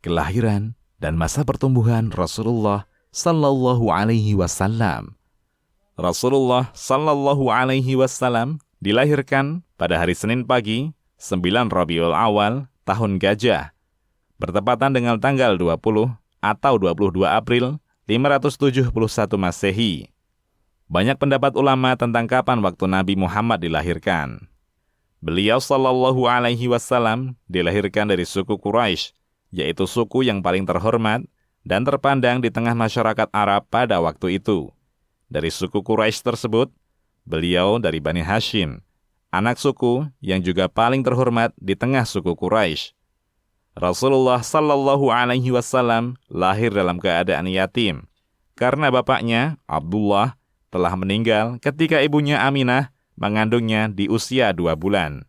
kelahiran, dan masa pertumbuhan Rasulullah Sallallahu Alaihi Wasallam. Rasulullah Sallallahu Alaihi Wasallam dilahirkan pada hari Senin pagi, 9 Rabiul Awal, tahun Gajah, bertepatan dengan tanggal 20 atau 22 April 571 Masehi. Banyak pendapat ulama tentang kapan waktu Nabi Muhammad dilahirkan. Beliau Sallallahu Alaihi Wasallam dilahirkan dari suku Quraisy, yaitu suku yang paling terhormat dan terpandang di tengah masyarakat Arab pada waktu itu. Dari suku Quraisy tersebut, beliau dari Bani Hashim, anak suku yang juga paling terhormat di tengah suku Quraisy. Rasulullah Sallallahu Alaihi Wasallam lahir dalam keadaan yatim, karena bapaknya, Abdullah, telah meninggal ketika ibunya Aminah mengandungnya di usia 2 bulan.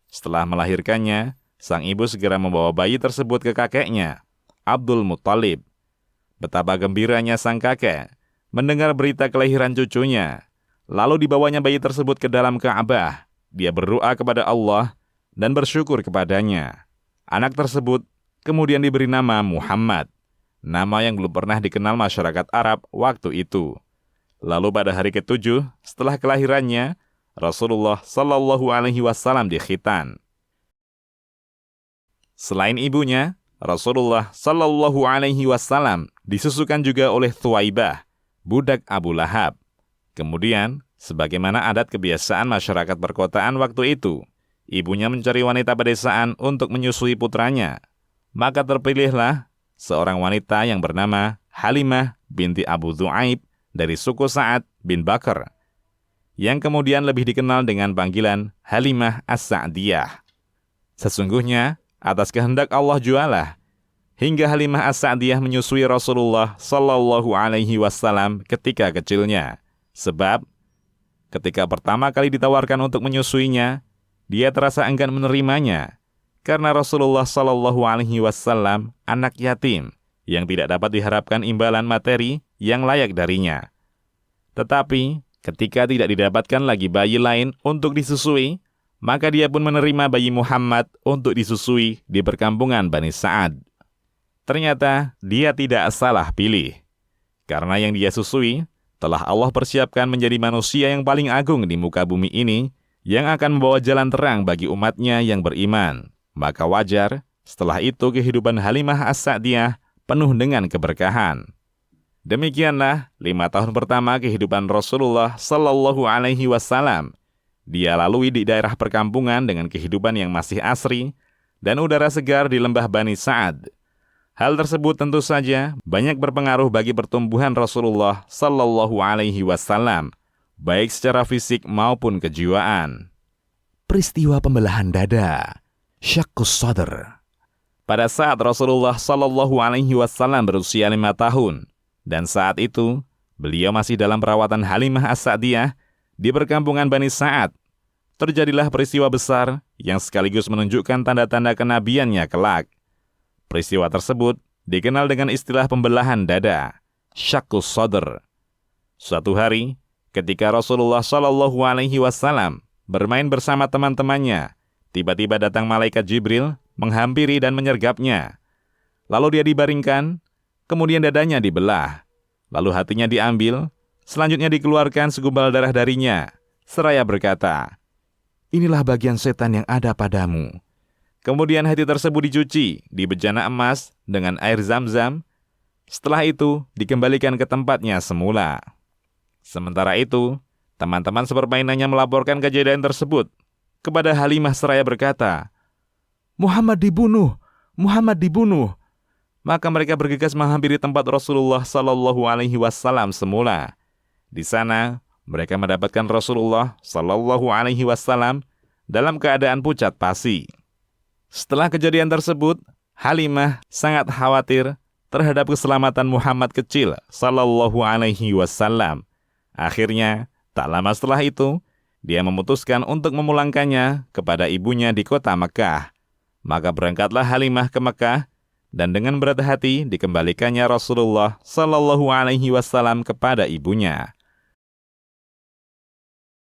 Setelah melahirkannya, sang ibu segera membawa bayi tersebut ke kakeknya, Abdul Muttalib. Betapa gembiranya sang kakek mendengar berita kelahiran cucunya. Lalu dibawanya bayi tersebut ke dalam Ka'bah. Dia berdoa kepada Allah dan bersyukur kepadanya. Anak tersebut kemudian diberi nama Muhammad, nama yang belum pernah dikenal masyarakat Arab waktu itu. Lalu pada hari ke-7 setelah kelahirannya, Rasulullah Sallallahu Alaihi Wasallam dikhitan. Selain ibunya, Rasulullah Sallallahu Alaihi Wasallam disusukan juga oleh Thuwaibah, budak Abu Lahab. Kemudian, sebagaimana adat kebiasaan masyarakat perkotaan waktu itu, ibunya mencari wanita pedesaan untuk menyusui putranya. Maka terpilihlah seorang wanita yang bernama Halimah binti Abu Dhu'aib dari suku Sa'ad bin Bakar, yang kemudian lebih dikenal dengan panggilan Halimah As-Sa'diyah. Sesungguhnya, atas kehendak Allah jualah hingga Halimah As-Sa'diyah menyusui Rasulullah Sallallahu Alaihi Wasallam ketika kecilnya. Sebab, ketika pertama kali ditawarkan untuk menyusuinya, dia terasa enggan menerimanya, karena Rasulullah Sallallahu Alaihi Wasallam anak yatim yang tidak dapat diharapkan imbalan materi yang layak darinya. Tetapi, ketika tidak didapatkan lagi bayi lain untuk disusui, maka dia pun menerima bayi Muhammad untuk disusui di perkampungan Bani Sa'ad. Ternyata dia tidak salah pilih, karena yang dia susui telah Allah persiapkan menjadi manusia yang paling agung di muka bumi ini, yang akan membawa jalan terang bagi umatnya yang beriman. Maka wajar, setelah itu kehidupan Halimah As-Sa'diyah penuh dengan keberkahan. Demikianlah 5 tahun pertama kehidupan Rasulullah Sallallahu Alaihi Wasallam. Dia lalui di daerah perkampungan dengan kehidupan yang masih asri dan udara segar di lembah Bani Sa'ad. Hal tersebut tentu saja banyak berpengaruh bagi pertumbuhan Rasulullah Sallallahu Alaihi Wasallam, baik secara fisik maupun kejiwaan. Peristiwa pembelahan dada, Syaqqus Sadr. Pada saat Rasulullah Sallallahu Alaihi Wasallam berusia 5 tahun, dan saat itu beliau masih dalam perawatan Halimah As-Sa'diyah di perkampungan Bani Sa'ad, terjadilah peristiwa besar yang sekaligus menunjukkan tanda-tanda kenabiannya kelak. Peristiwa tersebut dikenal dengan istilah pembelahan dada, Syaqqus Sadr. Suatu hari, ketika Rasulullah Shallallahu Alaihi Wasallam bermain bersama teman-temannya, tiba-tiba datang malaikat Jibril menghampiri dan menyergapnya. Lalu dia dibaringkan, kemudian dadanya dibelah, lalu hatinya diambil, selanjutnya dikeluarkan segumpal darah darinya, seraya berkata, "Inilah bagian setan yang ada padamu." Kemudian hati tersebut dicuci di bejana emas dengan air Zam-Zam. Setelah itu dikembalikan ke tempatnya semula. Sementara itu, teman-teman sepermainannya melaporkan kejadian tersebut kepada Halimah seraya berkata, "Muhammad dibunuh! Muhammad dibunuh!" Maka mereka bergegas menghampiri tempat Rasulullah Sallallahu Alaihi Wasallam semula. Di sana, mereka mendapatkan Rasulullah Sallallahu Alaihi Wasallam dalam keadaan pucat pasi. Setelah kejadian tersebut, Halimah sangat khawatir terhadap keselamatan Muhammad kecil Sallallahu Alaihi Wasallam. Akhirnya, tak lama setelah itu, dia memutuskan untuk memulangkannya kepada ibunya di kota Mekah. Maka berangkatlah Halimah ke Mekah, dan dengan berat hati dikembalikannya Rasulullah Sallallahu Alaihi Wasallam kepada ibunya.